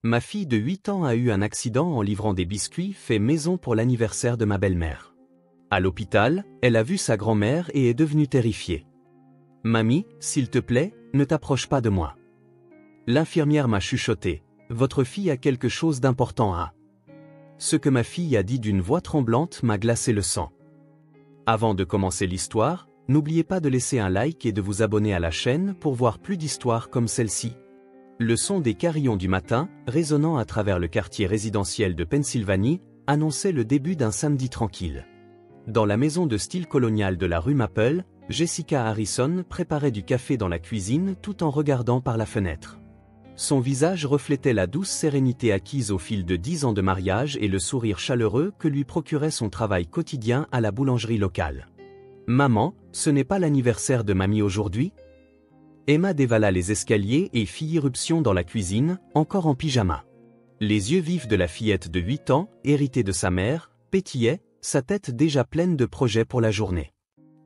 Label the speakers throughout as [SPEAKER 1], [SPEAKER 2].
[SPEAKER 1] Ma fille de 8 ans a eu un accident en livrant des biscuits faits maison pour l'anniversaire de ma belle-mère. À l'hôpital, elle a vu sa grand-mère et est devenue terrifiée. Mamie, s'il te plaît, ne t'approche pas de moi. L'infirmière m'a chuchoté. Votre fille a quelque chose d'important à. Ce que ma fille a dit d'une voix tremblante m'a glacé le sang. Avant de commencer l'histoire, n'oubliez pas de laisser un like et de vous abonner à la chaîne pour voir plus d'histoires comme celle-ci. Le son des carillons du matin, résonnant à travers le quartier résidentiel de Pennsylvanie, annonçait le début d'un samedi tranquille. Dans la maison de style colonial de la rue Maple, Jessica Harrison préparait du café dans la cuisine tout en regardant par la fenêtre. Son visage reflétait la douce sérénité acquise au fil de 10 ans de mariage et le sourire chaleureux que lui procurait son travail quotidien à la boulangerie locale. « Maman, ce n'est pas l'anniversaire de mamie aujourd'hui ?» Emma dévala les escaliers et fit irruption dans la cuisine, encore en pyjama. Les yeux vifs de la fillette de 8 ans, héritée de sa mère, pétillaient, sa tête déjà pleine de projets pour la journée.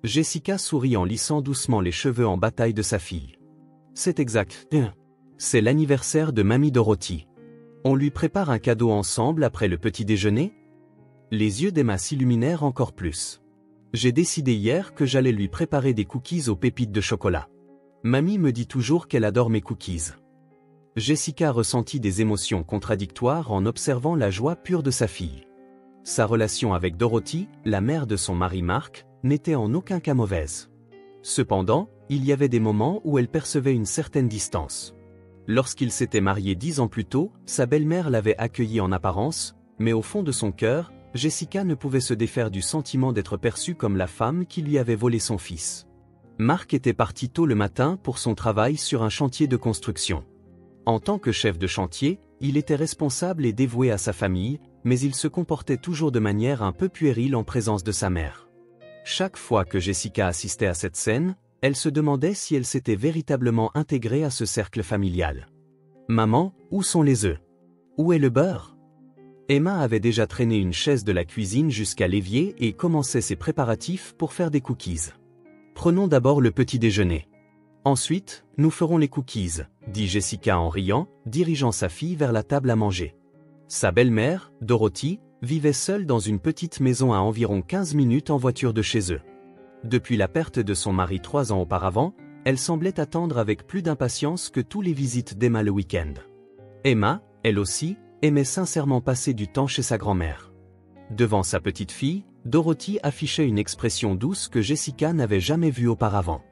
[SPEAKER 1] Jessica sourit en lissant doucement les cheveux en bataille de sa fille. « C'est exact. C'est l'anniversaire de mamie Dorothy. On lui prépare un cadeau ensemble après le petit déjeuner ?» Les yeux d'Emma s'illuminèrent encore plus. « J'ai décidé hier que j'allais lui préparer des cookies aux pépites de chocolat. Mamie me dit toujours qu'elle adore mes cookies. » Jessica ressentit des émotions contradictoires en observant la joie pure de sa fille. Sa relation avec Dorothy, la mère de son mari Mark, n'était en aucun cas mauvaise. Cependant, il y avait des moments où elle percevait une certaine distance. Lorsqu'ils s'étaient mariés 10 ans plus tôt, sa belle-mère l'avait accueilli en apparence, mais au fond de son cœur, Jessica ne pouvait se défaire du sentiment d'être perçue comme la femme qui lui avait volé son fils. Mark était parti tôt le matin pour son travail sur un chantier de construction. En tant que chef de chantier, il était responsable et dévoué à sa famille, mais il se comportait toujours de manière un peu puérile en présence de sa mère. Chaque fois que Jessica assistait à cette scène, elle se demandait si elle s'était véritablement intégrée à ce cercle familial. « Maman, où sont les œufs? Où est le beurre ?» Emma avait déjà traîné une chaise de la cuisine jusqu'à l'évier et commençait ses préparatifs pour faire des cookies. « Prenons d'abord le petit déjeuner. Ensuite, nous ferons les cookies, » dit Jessica en riant, dirigeant sa fille vers la table à manger. Sa belle-mère, Dorothy, vivait seule dans une petite maison à environ 15 minutes en voiture de chez eux. Depuis la perte de son mari 3 ans auparavant, elle semblait attendre avec plus d'impatience que tous les visites d'Emma le week-end. Emma, elle aussi, aimait sincèrement passer du temps chez sa grand-mère. Devant sa petite fille, Dorothy affichait une expression douce que Jessica n'avait jamais vue auparavant.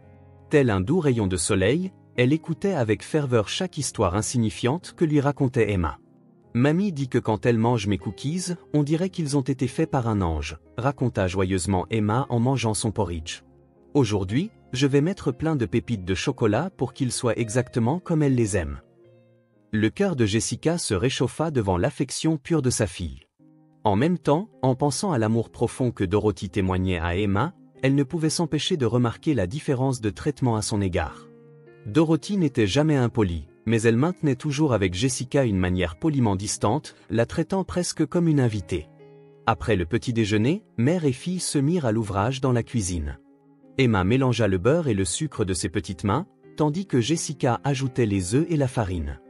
[SPEAKER 1] Tel un doux rayon de soleil, elle écoutait avec ferveur chaque histoire insignifiante que lui racontait Emma. « Mamie dit que quand elle mange mes cookies, on dirait qu'ils ont été faits par un ange », raconta joyeusement Emma en mangeant son porridge. « Aujourd'hui, je vais mettre plein de pépites de chocolat pour qu'ils soient exactement comme elle les aime. » Le cœur de Jessica se réchauffa devant l'affection pure de sa fille. En même temps, en pensant à l'amour profond que Dorothy témoignait à Emma, elle ne pouvait s'empêcher de remarquer la différence de traitement à son égard. Dorothy n'était jamais impolie, mais elle maintenait toujours avec Jessica une manière poliment distante, la traitant presque comme une invitée. Après le petit déjeuner, mère et fille se mirent à l'ouvrage dans la cuisine. Emma mélangea le beurre et le sucre de ses petites mains, tandis que Jessica ajoutait les œufs et la farine.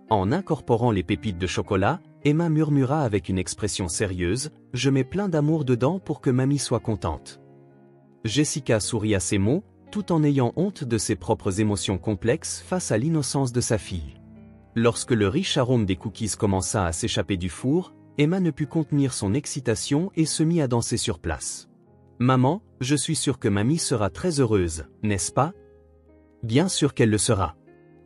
[SPEAKER 1] En incorporant les pépites de chocolat, Emma murmura avec une expression sérieuse, « Je mets plein d'amour dedans pour que mamie soit contente. » Jessica sourit à ces mots, tout en ayant honte de ses propres émotions complexes face à l'innocence de sa fille. Lorsque le riche arôme des cookies commença à s'échapper du four, Emma ne put contenir son excitation et se mit à danser sur place. « Maman, je suis sûre que mamie sera très heureuse, n'est-ce pas? » « Bien sûr qu'elle le sera.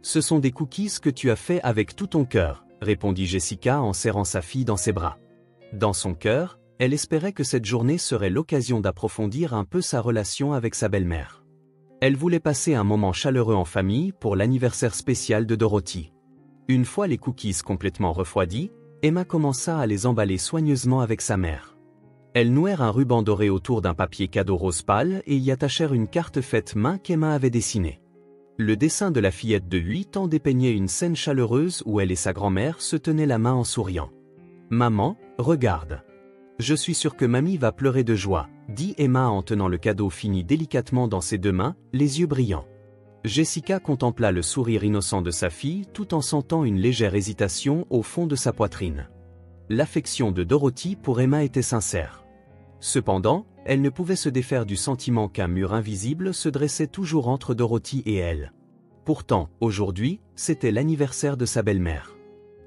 [SPEAKER 1] Ce sont des cookies que tu as fait avec tout ton cœur, » répondit Jessica en serrant sa fille dans ses bras. Dans son cœur, elle espérait que cette journée serait l'occasion d'approfondir un peu sa relation avec sa belle-mère. Elle voulait passer un moment chaleureux en famille pour l'anniversaire spécial de Dorothy. Une fois les cookies complètement refroidis, Emma commença à les emballer soigneusement avec sa mère. Elles nouèrent un ruban doré autour d'un papier cadeau rose pâle et y attachèrent une carte faite main qu'Emma avait dessinée. Le dessin de la fillette de 8 ans dépeignait une scène chaleureuse où elle et sa grand-mère se tenaient la main en souriant. « Maman, regarde. Je suis sûre que mamie va pleurer de joie, » dit Emma en tenant le cadeau fini délicatement dans ses 2 mains, les yeux brillants. Jessica contempla le sourire innocent de sa fille tout en sentant une légère hésitation au fond de sa poitrine. L'affection de Dorothy pour Emma était sincère. Cependant, elle ne pouvait se défaire du sentiment qu'un mur invisible se dressait toujours entre Dorothy et elle. Pourtant, aujourd'hui, c'était l'anniversaire de sa belle-mère.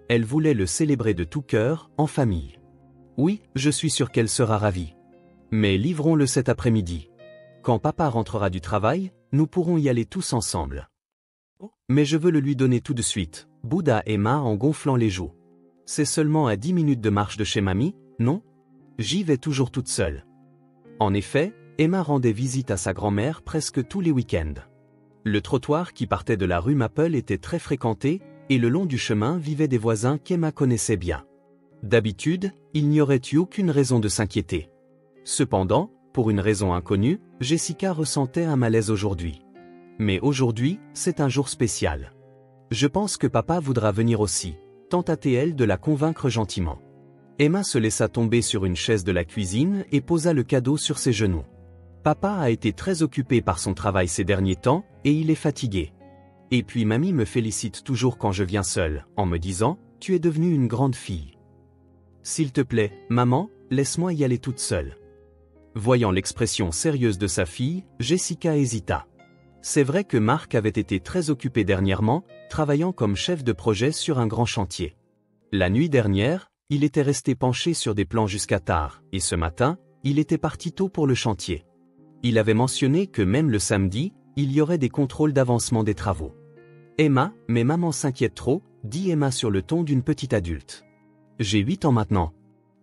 [SPEAKER 1] Elle voulait le célébrer de tout cœur, en famille. Oui, je suis sûr qu'elle sera ravie. Mais livrons-le cet après-midi. Quand papa rentrera du travail, nous pourrons y aller tous ensemble. Mais je veux le lui donner tout de suite, bouda Emma en gonflant les joues. C'est seulement à 10 minutes de marche de chez mamie, non? J'y vais toujours toute seule. En effet, Emma rendait visite à sa grand-mère presque tous les week-ends. Le trottoir qui partait de la rue Maple était très fréquenté, et le long du chemin vivaient des voisins qu'Emma connaissait bien. D'habitude, il n'y aurait eu aucune raison de s'inquiéter. Cependant, pour une raison inconnue, Jessica ressentait un malaise aujourd'hui. Mais aujourd'hui, c'est un jour spécial. Je pense que papa voudra venir aussi, tenta-t-elle de la convaincre gentiment. Emma se laissa tomber sur une chaise de la cuisine et posa le cadeau sur ses genoux. Papa a été très occupé par son travail ces derniers temps, et il est fatigué. Et puis mamie me félicite toujours quand je viens seule, en me disant « Tu es devenue une grande fille ». S'il te plaît, maman, laisse-moi y aller toute seule. Voyant l'expression sérieuse de sa fille, Jessica hésita. C'est vrai que Marc avait été très occupé dernièrement, travaillant comme chef de projet sur un grand chantier. La nuit dernière, il était resté penché sur des plans jusqu'à tard, et ce matin, il était parti tôt pour le chantier. Il avait mentionné que même le samedi, il y aurait des contrôles d'avancement des travaux. Emma, mais maman s'inquiète trop, dit Emma sur le ton d'une petite adulte. J'ai 8 ans maintenant.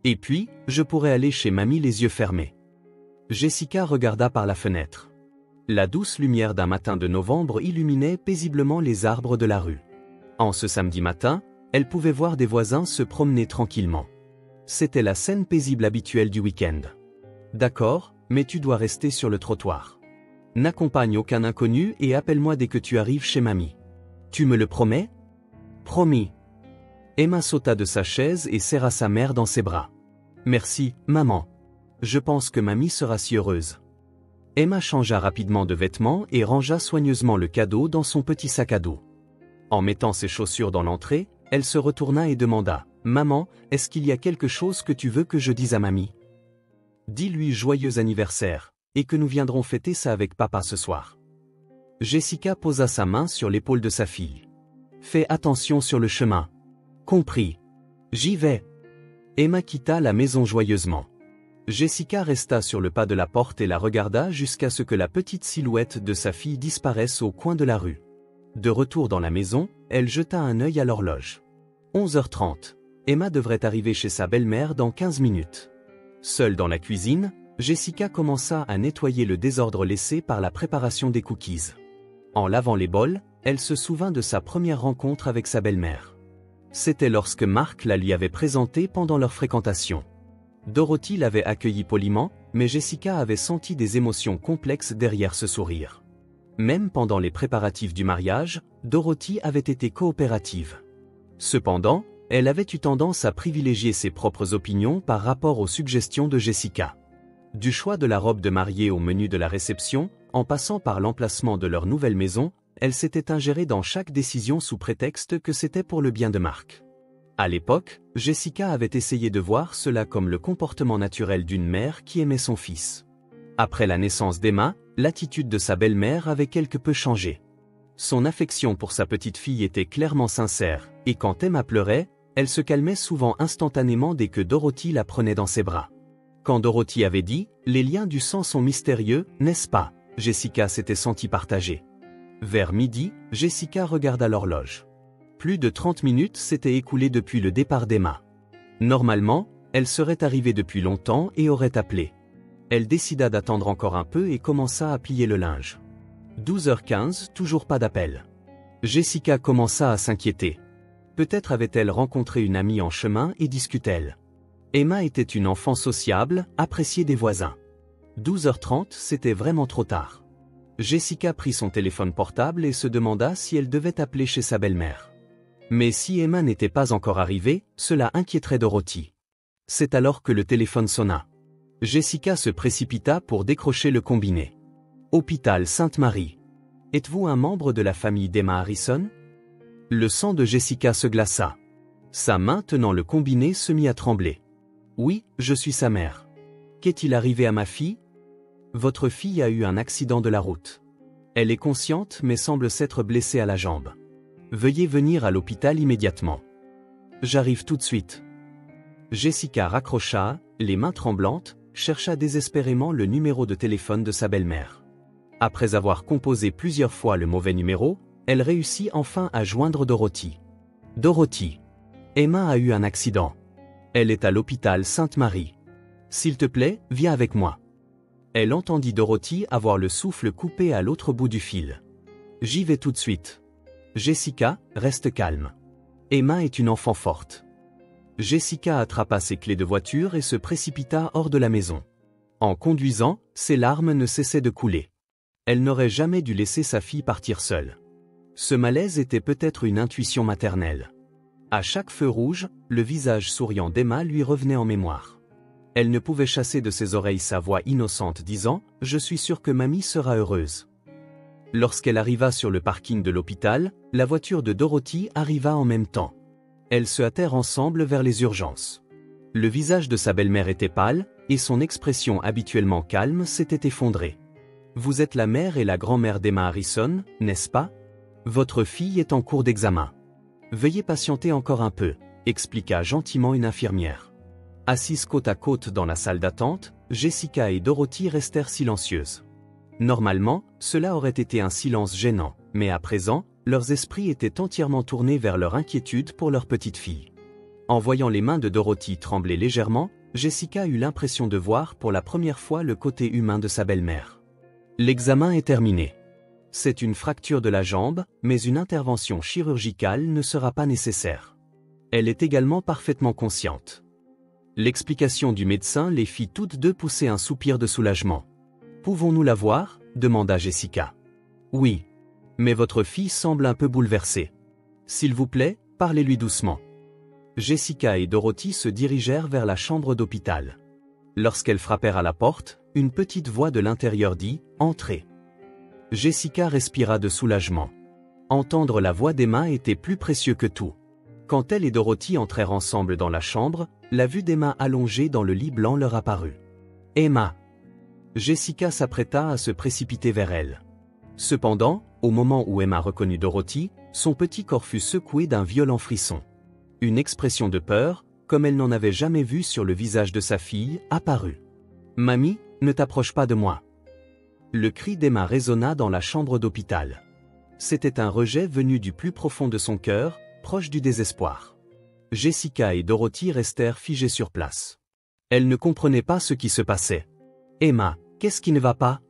[SPEAKER 1] Et puis, je pourrais aller chez mamie les yeux fermés. Jessica regarda par la fenêtre. La douce lumière d'un matin de novembre illuminait paisiblement les arbres de la rue. En ce samedi matin, elle pouvait voir des voisins se promener tranquillement. C'était la scène paisible habituelle du week-end. D'accord, mais tu dois rester sur le trottoir. N'accompagne aucun inconnu et appelle-moi dès que tu arrives chez mamie. Tu me le promets? Promis. Emma sauta de sa chaise et serra sa mère dans ses bras. Merci, maman. Je pense que mamie sera si heureuse. Emma changea rapidement de vêtements et rangea soigneusement le cadeau dans son petit sac à dos. En mettant ses chaussures dans l'entrée, elle se retourna et demanda « Maman, est-ce qu'il y a quelque chose que tu veux que je dise à mamie? Dis-lui joyeux anniversaire, et que nous viendrons fêter ça avec papa ce soir. » Jessica posa sa main sur l'épaule de sa fille. « Fais attention sur le chemin. » Compris. J'y vais. Emma quitta la maison joyeusement. Jessica resta sur le pas de la porte et la regarda jusqu'à ce que la petite silhouette de sa fille disparaisse au coin de la rue. De retour dans la maison, elle jeta un œil à l'horloge. 11h30. Emma devrait arriver chez sa belle-mère dans 15 minutes. Seule dans la cuisine, Jessica commença à nettoyer le désordre laissé par la préparation des cookies. En lavant les bols, elle se souvint de sa première rencontre avec sa belle-mère. C'était lorsque Marc la lui avait présentée pendant leur fréquentation. Dorothy l'avait accueilli poliment, mais Jessica avait senti des émotions complexes derrière ce sourire. Même pendant les préparatifs du mariage, Dorothy avait été coopérative. Cependant, elle avait eu tendance à privilégier ses propres opinions par rapport aux suggestions de Jessica. Du choix de la robe de mariée au menu de la réception, en passant par l'emplacement de leur nouvelle maison, elle s'était ingérée dans chaque décision sous prétexte que c'était pour le bien de Marc. À l'époque, Jessica avait essayé de voir cela comme le comportement naturel d'une mère qui aimait son fils. Après la naissance d'Emma, l'attitude de sa belle-mère avait quelque peu changé. Son affection pour sa petite fille était clairement sincère, et quand Emma pleurait, elle se calmait souvent instantanément dès que Dorothy la prenait dans ses bras. Quand Dorothy avait dit « Les liens du sang sont mystérieux, n'est-ce pas ?» Jessica s'était sentie partagée. Vers midi, Jessica regarda l'horloge. Plus de 30 minutes s'étaient écoulées depuis le départ d'Emma. Normalement, elle serait arrivée depuis longtemps et aurait appelé. Elle décida d'attendre encore un peu et commença à plier le linge. 12h15, toujours pas d'appel. Jessica commença à s'inquiéter. Peut-être avait-elle rencontré une amie en chemin et discutait-elle. Emma était une enfant sociable, appréciée des voisins. 12h30, c'était vraiment trop tard. Jessica prit son téléphone portable et se demanda si elle devait appeler chez sa belle-mère. Mais si Emma n'était pas encore arrivée, cela inquiéterait Dorothy. C'est alors que le téléphone sonna. Jessica se précipita pour décrocher le combiné. Hôpital Sainte-Marie. Êtes-vous un membre de la famille d'Emma Harrison? Le sang de Jessica se glaça. Sa main tenant le combiné se mit à trembler. Oui, je suis sa mère. Qu'est-il arrivé à ma fille? Votre fille a eu un accident de la route. Elle est consciente mais semble s'être blessée à la jambe. Veuillez venir à l'hôpital immédiatement. J'arrive tout de suite. Jessica raccrocha, les mains tremblantes, chercha désespérément le numéro de téléphone de sa belle-mère. Après avoir composé plusieurs fois le mauvais numéro, elle réussit enfin à joindre Dorothy. Dorothy. Emma a eu un accident. Elle est à l'hôpital Sainte-Marie. S'il te plaît, viens avec moi. Elle entendit Dorothy avoir le souffle coupé à l'autre bout du fil. J'y vais tout de suite. Jessica, reste calme. Emma est une enfant forte. Jessica attrapa ses clés de voiture et se précipita hors de la maison. En conduisant, ses larmes ne cessaient de couler. Elle n'aurait jamais dû laisser sa fille partir seule. Ce malaise était peut-être une intuition maternelle. À chaque feu rouge, le visage souriant d'Emma lui revenait en mémoire. Elle ne pouvait chasser de ses oreilles sa voix innocente disant « Je suis sûre que mamie sera heureuse ». Lorsqu'elle arriva sur le parking de l'hôpital, la voiture de Dorothy arriva en même temps. Elles se hâtèrent ensemble vers les urgences. Le visage de sa belle-mère était pâle, et son expression habituellement calme s'était effondrée. « Vous êtes la mère et la grand-mère d'Emma Harrison, n'est-ce pas? Votre fille est en cours d'examen. Veuillez patienter encore un peu, expliqua gentiment une infirmière. Assises côte à côte dans la salle d'attente, Jessica et Dorothy restèrent silencieuses. Normalement, cela aurait été un silence gênant, mais à présent, leurs esprits étaient entièrement tournés vers leur inquiétude pour leur petite fille. En voyant les mains de Dorothy trembler légèrement, Jessica eut l'impression de voir pour la première fois le côté humain de sa belle-mère. L'examen est terminé. C'est une fracture de la jambe, mais une intervention chirurgicale ne sera pas nécessaire. Elle est également parfaitement consciente. L'explication du médecin les fit toutes deux pousser un soupir de soulagement. « Pouvons-nous la voir » demanda Jessica. « Oui. Mais votre fille semble un peu bouleversée. S'il vous plaît, parlez-lui doucement. » Jessica et Dorothy se dirigèrent vers la chambre d'hôpital. Lorsqu'elles frappèrent à la porte, une petite voix de l'intérieur dit « Entrez ». Jessica respira de soulagement. Entendre la voix d'Emma était plus précieux que tout. Quand elle et Dorothy entrèrent ensemble dans la chambre, la vue d'Emma allongée dans le lit blanc leur apparut. « Emma !» Jessica s'apprêta à se précipiter vers elle. Cependant, au moment où Emma reconnut Dorothy, son petit corps fut secoué d'un violent frisson. Une expression de peur, comme elle n'en avait jamais vu sur le visage de sa fille, apparut. « Mamie, ne t'approche pas de moi !» Le cri d'Emma résonna dans la chambre d'hôpital. C'était un rejet venu du plus profond de son cœur, proche du désespoir. Jessica et Dorothy restèrent figées sur place. Elles ne comprenaient pas ce qui se passait. « Emma, qu'est-ce qui ne va pas ?»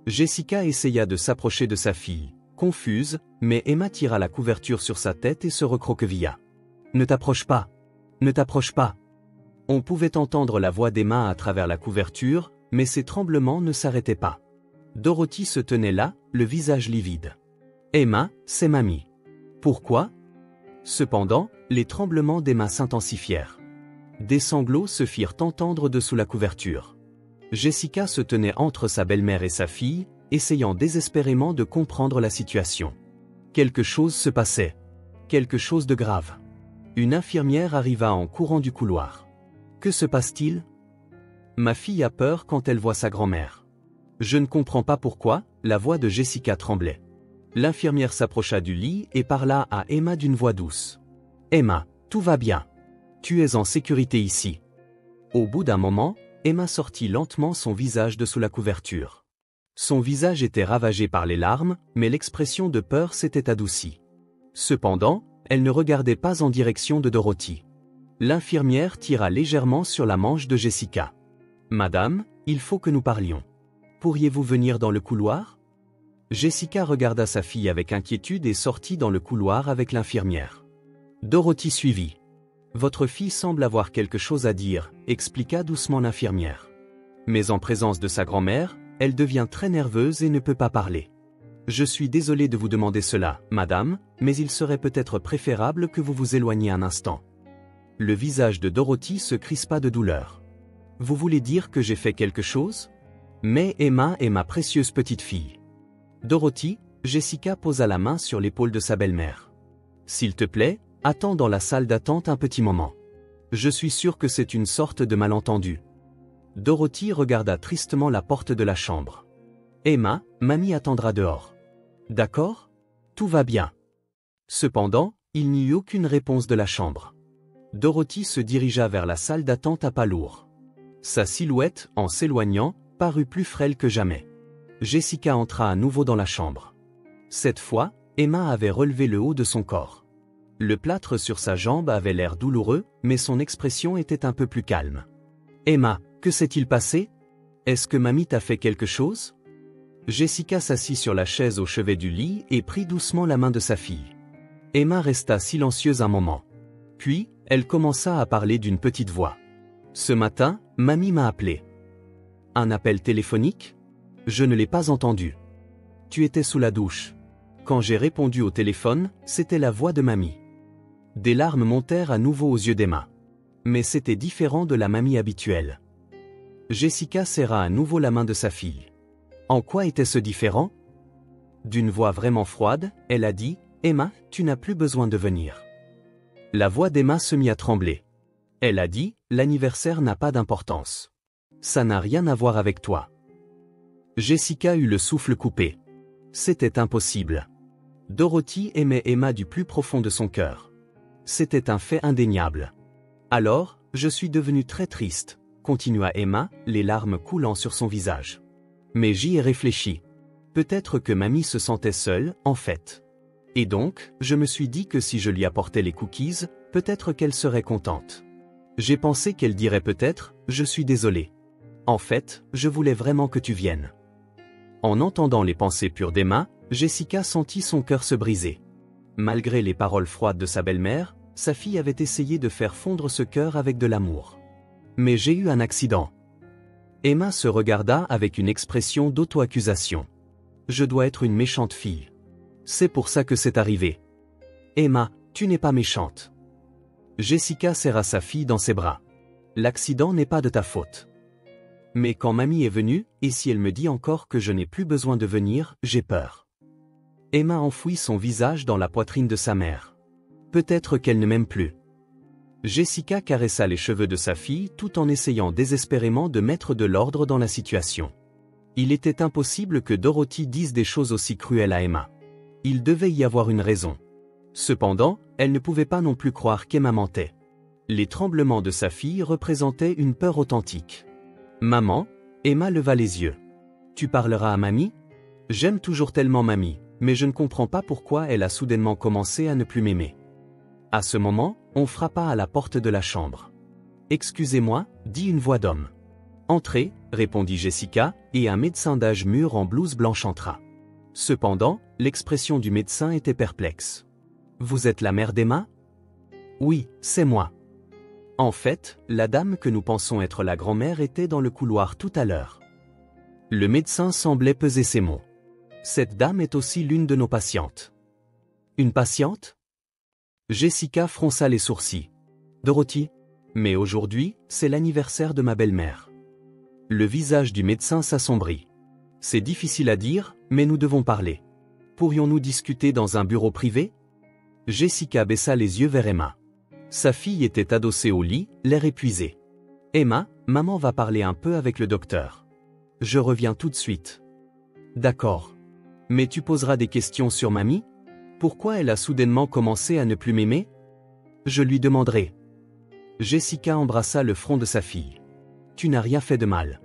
[SPEAKER 1] Jessica essaya de s'approcher de sa fille, confuse, mais Emma tira la couverture sur sa tête et se recroquevilla. « Ne t'approche pas. Ne t'approche pas. » On pouvait entendre la voix d'Emma à travers la couverture, mais ses tremblements ne s'arrêtaient pas. Dorothy se tenait là, le visage livide. « Emma, c'est mamie. » « Pourquoi ?» Cependant, les tremblements d'Emma s'intensifièrent. Des sanglots se firent entendre dessous la couverture. Jessica se tenait entre sa belle-mère et sa fille, essayant désespérément de comprendre la situation. Quelque chose se passait. Quelque chose de grave. Une infirmière arriva en courant du couloir. « Que se passe-t-il » ? Ma fille a peur quand elle voit sa grand-mère. Je ne comprends pas pourquoi, la voix de Jessica tremblait. L'infirmière s'approcha du lit et parla à Emma d'une voix douce. « Emma, tout va bien. Tu es en sécurité ici. » Au bout d'un moment, Emma sortit lentement son visage de sous la couverture. Son visage était ravagé par les larmes, mais l'expression de peur s'était adoucie. Cependant, elle ne regardait pas en direction de Dorothy. L'infirmière tira légèrement sur la manche de Jessica. « Madame, il faut que nous parlions. Pourriez-vous venir dans le couloir ?» Jessica regarda sa fille avec inquiétude et sortit dans le couloir avec l'infirmière. Dorothy suivit. « Votre fille semble avoir quelque chose à dire », expliqua doucement l'infirmière. Mais en présence de sa grand-mère, elle devient très nerveuse et ne peut pas parler. « Je suis désolée de vous demander cela, madame, mais il serait peut-être préférable que vous vous éloigniez un instant. » Le visage de Dorothy se crispa de douleur. « Vous voulez dire que j'ai fait quelque chose ? Mais Emma est ma précieuse petite fille. » « Dorothy, Jessica posa la main sur l'épaule de sa belle-mère. S'il te plaît, attends dans la salle d'attente un petit moment. Je suis sûr que c'est une sorte de malentendu. Dorothy regarda tristement la porte de la chambre. Emma, mamie attendra dehors. D'accord? Tout va bien. Cependant, il n'y eut aucune réponse de la chambre. Dorothy se dirigea vers la salle d'attente à pas lourds. Sa silhouette, en s'éloignant, parut plus frêle que jamais. Jessica entra à nouveau dans la chambre. Cette fois, Emma avait relevé le haut de son corps. Le plâtre sur sa jambe avait l'air douloureux, mais son expression était un peu plus calme. Emma, que s'est-il passé? Est-ce que mamie t'a fait quelque chose? Jessica s'assit sur la chaise au chevet du lit et prit doucement la main de sa fille. Emma resta silencieuse un moment. Puis, elle commença à parler d'une petite voix. Ce matin, mamie m'a appelé. Un appel téléphonique? Je ne l'ai pas entendu. Tu étais sous la douche. Quand j'ai répondu au téléphone, c'était la voix de mamie. Des larmes montèrent à nouveau aux yeux d'Emma. Mais c'était différent de la mamie habituelle. Jessica serra à nouveau la main de sa fille. En quoi était-ce différent? D'une voix vraiment froide, elle a dit, « Emma, tu n'as plus besoin de venir. » La voix d'Emma se mit à trembler. Elle a dit, « L'anniversaire n'a pas d'importance. Ça n'a rien à voir avec toi. » Jessica eut le souffle coupé. C'était impossible. Dorothy aimait Emma du plus profond de son cœur. C'était un fait indéniable. Alors, je suis devenue très triste, continua Emma, les larmes coulant sur son visage. Mais j'y ai réfléchi. Peut-être que mamie se sentait seule, en fait. Et donc, je me suis dit que si je lui apportais les cookies, peut-être qu'elle serait contente. J'ai pensé qu'elle dirait peut-être, je suis désolée. En fait, je voulais vraiment que tu viennes. En entendant les pensées pures d'Emma, Jessica sentit son cœur se briser. Malgré les paroles froides de sa belle-mère, sa fille avait essayé de faire fondre ce cœur avec de l'amour. Mais j'ai eu un accident. Emma se regarda avec une expression d'auto-accusation. Je dois être une méchante fille. C'est pour ça que c'est arrivé. Emma, tu n'es pas méchante. Jessica serra sa fille dans ses bras. L'accident n'est pas de ta faute. Mais quand mamie est venue, et si elle me dit encore que je n'ai plus besoin de venir, j'ai peur. Emma enfouit son visage dans la poitrine de sa mère. Peut-être qu'elle ne m'aime plus. Jessica caressa les cheveux de sa fille tout en essayant désespérément de mettre de l'ordre dans la situation. Il était impossible que Dorothy dise des choses aussi cruelles à Emma. Il devait y avoir une raison. Cependant, elle ne pouvait pas non plus croire qu'Emma mentait. Les tremblements de sa fille représentaient une peur authentique. Maman, Emma leva les yeux. Tu parleras à mamie? J'aime toujours tellement mamie, mais je ne comprends pas pourquoi elle a soudainement commencé à ne plus m'aimer. À ce moment, on frappa à la porte de la chambre. Excusez-moi, dit une voix d'homme. Entrez, répondit Jessica, et un médecin d'âge mûr en blouse blanche entra. Cependant, l'expression du médecin était perplexe. Vous êtes la mère d'Emma? Oui, c'est moi. En fait, la dame que nous pensons être la grand-mère était dans le couloir tout à l'heure. Le médecin semblait peser ses mots. Cette dame est aussi l'une de nos patientes. Une patiente? Jessica fronça les sourcils. Dorothy? Mais aujourd'hui, c'est l'anniversaire de ma belle-mère. Le visage du médecin s'assombrit. C'est difficile à dire, mais nous devons parler. Pourrions-nous discuter dans un bureau privé? Jessica baissa les yeux vers Emma. Sa fille était adossée au lit, l'air épuisé. Emma, maman va parler un peu avec le docteur. Je reviens tout de suite. D'accord. Mais tu poseras des questions sur mamie? Pourquoi elle a soudainement commencé à ne plus m'aimer? Je lui demanderai. Jessica embrassa le front de sa fille. Tu n'as rien fait de mal.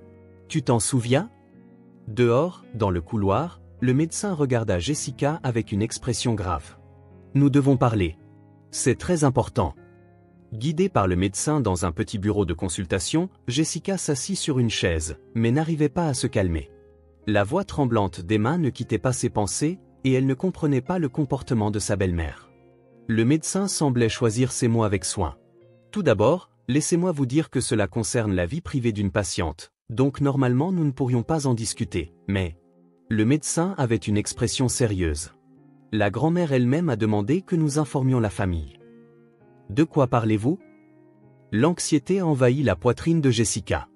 [SPEAKER 1] Tu t'en souviens? Dehors, dans le couloir, le médecin regarda Jessica avec une expression grave. Nous devons parler. C'est très important. Guidée par le médecin dans un petit bureau de consultation, Jessica s'assit sur une chaise, mais n'arrivait pas à se calmer. La voix tremblante d'Emma ne quittait pas ses pensées, et elle ne comprenait pas le comportement de sa belle-mère. Le médecin semblait choisir ses mots avec soin. Tout d'abord, laissez-moi vous dire que cela concerne la vie privée d'une patiente, donc normalement nous ne pourrions pas en discuter, mais... Le médecin avait une expression sérieuse. La grand-mère elle-même a demandé que nous informions la famille. De quoi parlez-vous? L'anxiété envahit la poitrine de Jessica.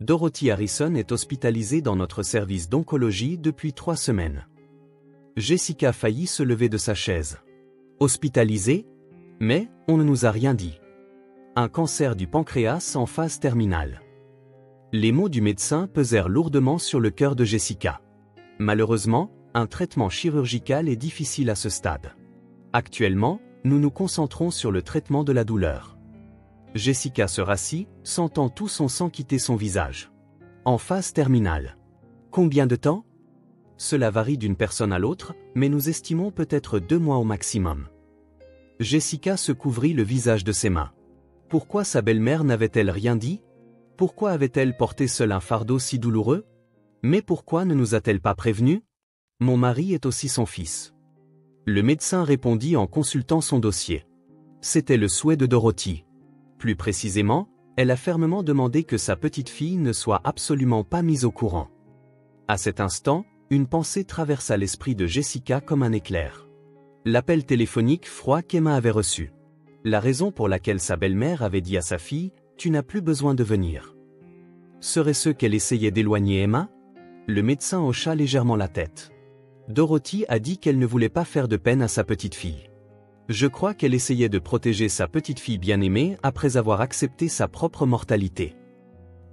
[SPEAKER 1] Dorothy Harrison est hospitalisée dans notre service d'oncologie depuis 3 semaines. Jessica faillit se lever de sa chaise. Hospitalisée? Mais, on ne nous a rien dit. Un cancer du pancréas en phase terminale. Les mots du médecin pesèrent lourdement sur le cœur de Jessica. Malheureusement, un traitement chirurgical est difficile à ce stade. Actuellement, nous nous concentrons sur le traitement de la douleur. Jessica se rassit, sentant tout son sang quitter son visage. En phase terminale. Combien de temps? Cela varie d'une personne à l'autre, mais nous estimons peut-être 2 mois au maximum. Jessica se couvrit le visage de ses mains. Pourquoi sa belle-mère n'avait-elle rien dit? Pourquoi avait-elle porté seule un fardeau si douloureux? Mais pourquoi ne nous a-t-elle pas prévenus? Mon mari est aussi son fils. Le médecin répondit en consultant son dossier. C'était le souhait de Dorothy. Plus précisément, elle a fermement demandé que sa petite fille ne soit absolument pas mise au courant. À cet instant, une pensée traversa l'esprit de Jessica comme un éclair. L'appel téléphonique froid qu'Emma avait reçu. La raison pour laquelle sa belle-mère avait dit à sa fille « Tu n'as plus besoin de venir ». Serait-ce qu'elle essayait d'éloigner Emma? Le médecin hocha légèrement la tête. Dorothy a dit qu'elle ne voulait pas faire de peine à sa petite fille. Je crois qu'elle essayait de protéger sa petite fille bien-aimée après avoir accepté sa propre mortalité.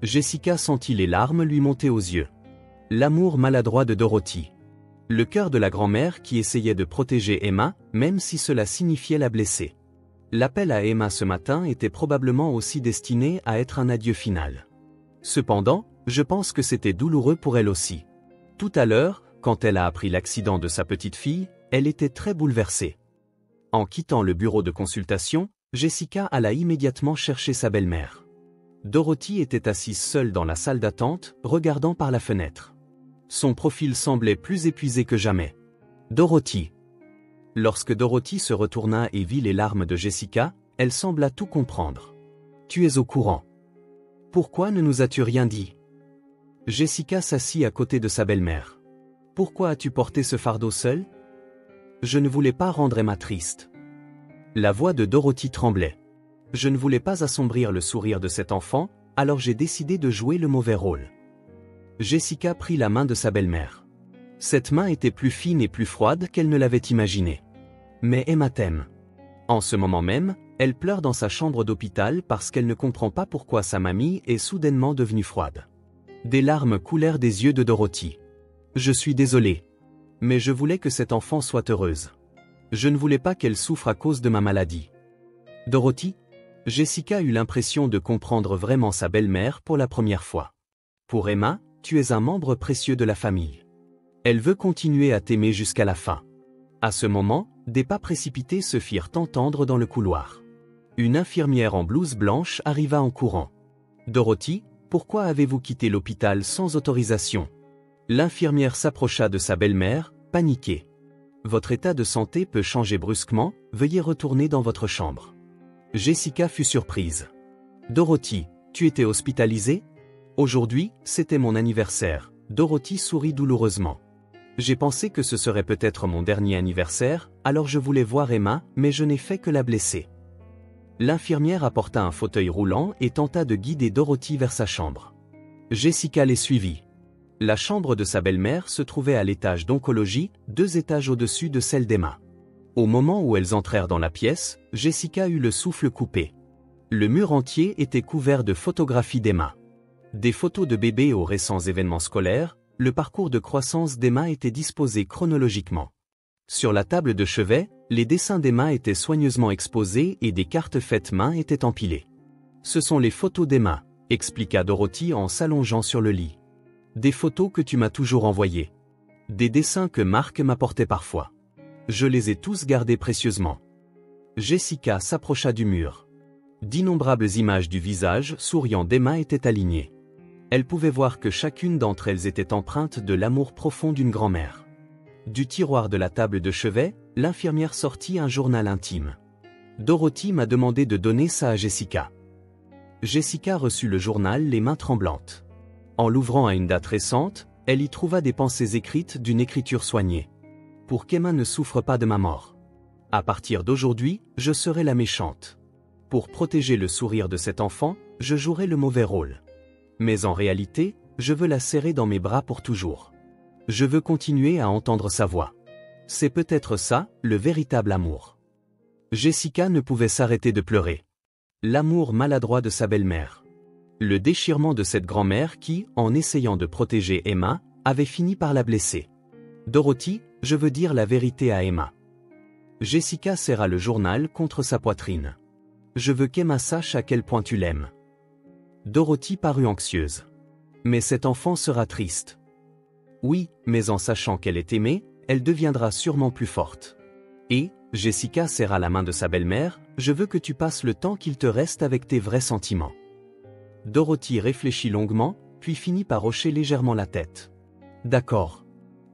[SPEAKER 1] Jessica sentit les larmes lui monter aux yeux. L'amour maladroit de Dorothy. Le cœur de la grand-mère qui essayait de protéger Emma, même si cela signifiait la blesser. L'appel à Emma ce matin était probablement aussi destiné à être un adieu final. Cependant, je pense que c'était douloureux pour elle aussi. Tout à l'heure, quand elle a appris l'accident de sa petite fille, elle était très bouleversée. En quittant le bureau de consultation, Jessica alla immédiatement chercher sa belle-mère. Dorothy était assise seule dans la salle d'attente, regardant par la fenêtre. Son profil semblait plus épuisé que jamais. Dorothy. Lorsque Dorothy se retourna et vit les larmes de Jessica, elle sembla tout comprendre. Tu es au courant. Pourquoi ne nous as-tu rien dit? Jessica s'assit à côté de sa belle-mère. Pourquoi as-tu porté ce fardeau seul? Je ne voulais pas rendre Emma triste. La voix de Dorothy tremblait. Je ne voulais pas assombrir le sourire de cet enfant, alors j'ai décidé de jouer le mauvais rôle. Jessica prit la main de sa belle-mère. Cette main était plus fine et plus froide qu'elle ne l'avait imaginé. Mais Emma t'aime. En ce moment même, elle pleure dans sa chambre d'hôpital parce qu'elle ne comprend pas pourquoi sa mamie est soudainement devenue froide. Des larmes coulèrent des yeux de Dorothy. Je suis désolé. Mais je voulais que cette enfant soit heureuse. Je ne voulais pas qu'elle souffre à cause de ma maladie. Dorothy? Jessica eut l'impression de comprendre vraiment sa belle-mère pour la première fois. Pour Emma, tu es un membre précieux de la famille. Elle veut continuer à t'aimer jusqu'à la fin. À ce moment, des pas précipités se firent entendre dans le couloir. Une infirmière en blouse blanche arriva en courant. Dorothy, pourquoi avez-vous quitté l'hôpital sans autorisation? L'infirmière s'approcha de sa belle-mère, paniquée. Votre état de santé peut changer brusquement, veuillez retourner dans votre chambre. Jessica fut surprise. Dorothy, tu étais hospitalisée? Aujourd'hui, c'était mon anniversaire. Dorothy sourit douloureusement. J'ai pensé que ce serait peut-être mon dernier anniversaire, alors je voulais voir Emma, mais je n'ai fait que la blesser. L'infirmière apporta un fauteuil roulant et tenta de guider Dorothy vers sa chambre. Jessica les suivit. La chambre de sa belle-mère se trouvait à l'étage d'oncologie, 2 étages au-dessus de celle d'Emma. Au moment où elles entrèrent dans la pièce, Jessica eut le souffle coupé. Le mur entier était couvert de photographies d'Emma. Des photos de bébés aux récents événements scolaires, le parcours de croissance d'Emma était disposé chronologiquement. Sur la table de chevet, les dessins d'Emma étaient soigneusement exposés et des cartes faites main étaient empilées. Ce sont les photos d'Emma, expliqua Dorothy en s'allongeant sur le lit. Des photos que tu m'as toujours envoyées. Des dessins que Marc m'apportait parfois. Je les ai tous gardés précieusement. Jessica s'approcha du mur. D'innombrables images du visage souriant d'Emma étaient alignées. Elle pouvait voir que chacune d'entre elles était empreinte de l'amour profond d'une grand-mère. Du tiroir de la table de chevet, l'infirmière sortit un journal intime. Dorothy m'a demandé de donner ça à Jessica. Jessica reçut le journal les mains tremblantes. En l'ouvrant à une date récente, elle y trouva des pensées écrites d'une écriture soignée. Pour qu'Emma ne souffre pas de ma mort. À partir d'aujourd'hui, je serai la méchante. Pour protéger le sourire de cet enfant, je jouerai le mauvais rôle. Mais en réalité, je veux la serrer dans mes bras pour toujours. Je veux continuer à entendre sa voix. C'est peut-être ça, le véritable amour. Jessica ne pouvait s'arrêter de pleurer. L'amour maladroit de sa belle-mère. Le déchirement de cette grand-mère qui, en essayant de protéger Emma, avait fini par la blesser. Dorothy, je veux dire la vérité à Emma. Jessica serra le journal contre sa poitrine. Je veux qu'Emma sache à quel point tu l'aimes. Dorothy parut anxieuse. Mais cet enfant sera triste. Oui, mais en sachant qu'elle est aimée, elle deviendra sûrement plus forte. Et, Jessica serra la main de sa belle-mère, je veux que tu passes le temps qu'il te reste avec tes vrais sentiments. Dorothy réfléchit longuement, puis finit par hocher légèrement la tête. D'accord.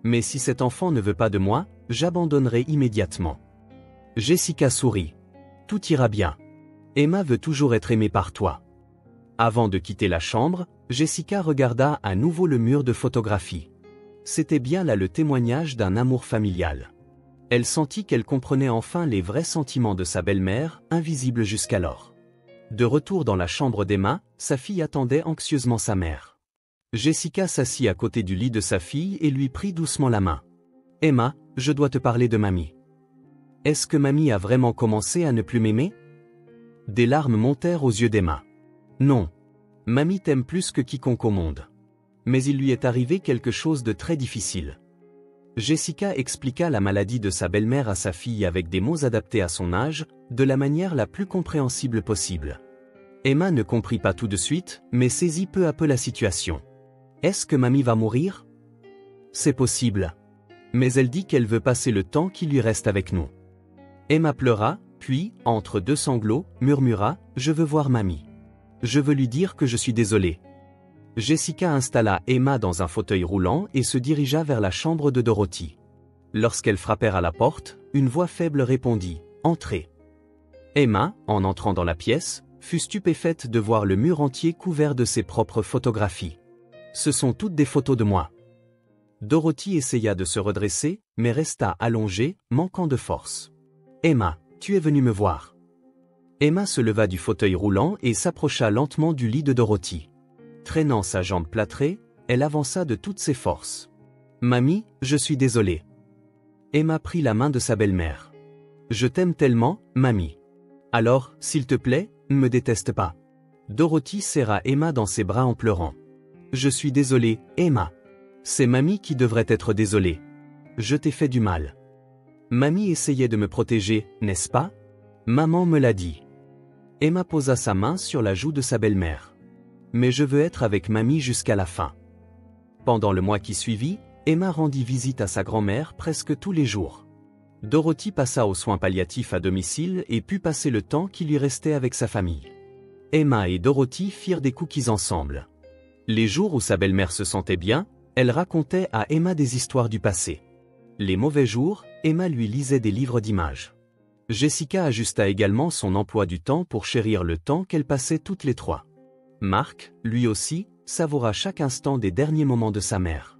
[SPEAKER 1] Mais si cet enfant ne veut pas de moi, j'abandonnerai immédiatement. Jessica sourit. Tout ira bien. Emma veut toujours être aimée par toi. Avant de quitter la chambre, Jessica regarda à nouveau le mur de photographie. C'était bien là le témoignage d'un amour familial. Elle sentit qu'elle comprenait enfin les vrais sentiments de sa belle-mère, invisibles jusqu'alors. De retour dans la chambre d'Emma, sa fille attendait anxieusement sa mère. Jessica s'assit à côté du lit de sa fille et lui prit doucement la main. « Emma, je dois te parler de mamie. » « Est-ce que mamie a vraiment commencé à ne plus m'aimer ?» Des larmes montèrent aux yeux d'Emma. « Non. Mamie t'aime plus que quiconque au monde. Mais il lui est arrivé quelque chose de très difficile. » Jessica expliqua la maladie de sa belle-mère à sa fille avec des mots adaptés à son âge, de la manière la plus compréhensible possible. Emma ne comprit pas tout de suite, mais saisit peu à peu la situation. « Est-ce que mamie va mourir ?»« C'est possible. Mais elle dit qu'elle veut passer le temps qui lui reste avec nous. » Emma pleura, puis, entre deux sanglots, murmura « Je veux voir mamie. Je veux lui dire que je suis désolée. » Jessica installa Emma dans un fauteuil roulant et se dirigea vers la chambre de Dorothy. Lorsqu'elles frappèrent à la porte, une voix faible répondit « Entrez ». Emma, en entrant dans la pièce, fut stupéfaite de voir le mur entier couvert de ses propres photographies. « Ce sont toutes des photos de moi. » Dorothy essaya de se redresser, mais resta allongée, manquant de force. « Emma, tu es venue me voir. » Emma se leva du fauteuil roulant et s'approcha lentement du lit de Dorothy. Traînant sa jambe plâtrée, elle avança de toutes ses forces. « Mamie, je suis désolée. » Emma prit la main de sa belle-mère. « Je t'aime tellement, mamie. Alors, s'il te plaît, ne me déteste pas. » Dorothy serra Emma dans ses bras en pleurant. « Je suis désolée, Emma. C'est mamie qui devrait être désolée. Je t'ai fait du mal. Mamie essayait de me protéger, n'est-ce pas? Maman me l'a dit. » Emma posa sa main sur la joue de sa belle-mère. « Mais je veux être avec mamie jusqu'à la fin. » Pendant le mois qui suivit, Emma rendit visite à sa grand-mère presque tous les jours. Dorothy passa aux soins palliatifs à domicile et put passer le temps qui lui restait avec sa famille. Emma et Dorothy firent des cookies ensemble. Les jours où sa belle-mère se sentait bien, elle racontait à Emma des histoires du passé. Les mauvais jours, Emma lui lisait des livres d'images. Jessica ajusta également son emploi du temps pour chérir le temps qu'elle passait toutes les trois. Mark, lui aussi, savoura chaque instant des derniers moments de sa mère.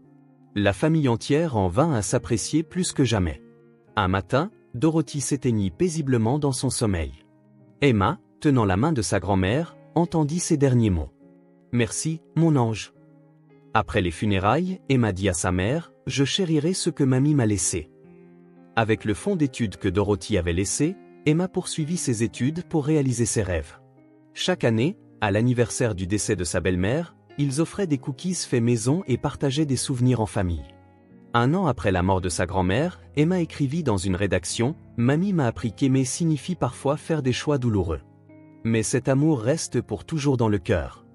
[SPEAKER 1] La famille entière en vint à s'apprécier plus que jamais. Un matin, Dorothy s'éteignit paisiblement dans son sommeil. Emma, tenant la main de sa grand-mère, entendit ces derniers mots. « Merci, mon ange. » Après les funérailles, Emma dit à sa mère, « Je chérirai ce que mamie m'a laissé. » Avec le fonds d'études que Dorothy avait laissé, Emma poursuivit ses études pour réaliser ses rêves. Chaque année, à l'anniversaire du décès de sa belle-mère, ils offraient des cookies faits maison et partageaient des souvenirs en famille. Un an après la mort de sa grand-mère, Emma écrivit dans une rédaction « Mamie m'a appris qu'aimer signifie parfois faire des choix douloureux. Mais cet amour reste pour toujours dans le cœur. »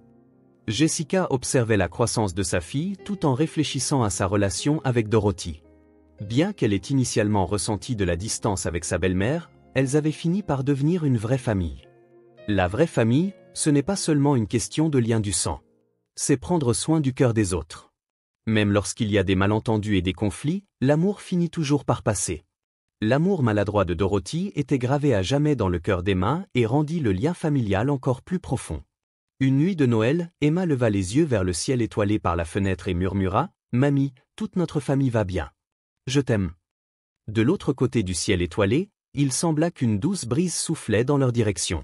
[SPEAKER 1] Jessica observait la croissance de sa fille tout en réfléchissant à sa relation avec Dorothy. Bien qu'elle ait initialement ressenti de la distance avec sa belle-mère, elles avaient fini par devenir une vraie famille. La vraie famille, ce n'est pas seulement une question de lien du sang. C'est prendre soin du cœur des autres. Même lorsqu'il y a des malentendus et des conflits, l'amour finit toujours par passer. L'amour maladroit de Dorothy était gravé à jamais dans le cœur d'Emma et rendit le lien familial encore plus profond. Une nuit de Noël, Emma leva les yeux vers le ciel étoilé par la fenêtre et murmura « Mamie, toute notre famille va bien. Je t'aime. » De l'autre côté du ciel étoilé, il sembla qu'une douce brise soufflait dans leur direction.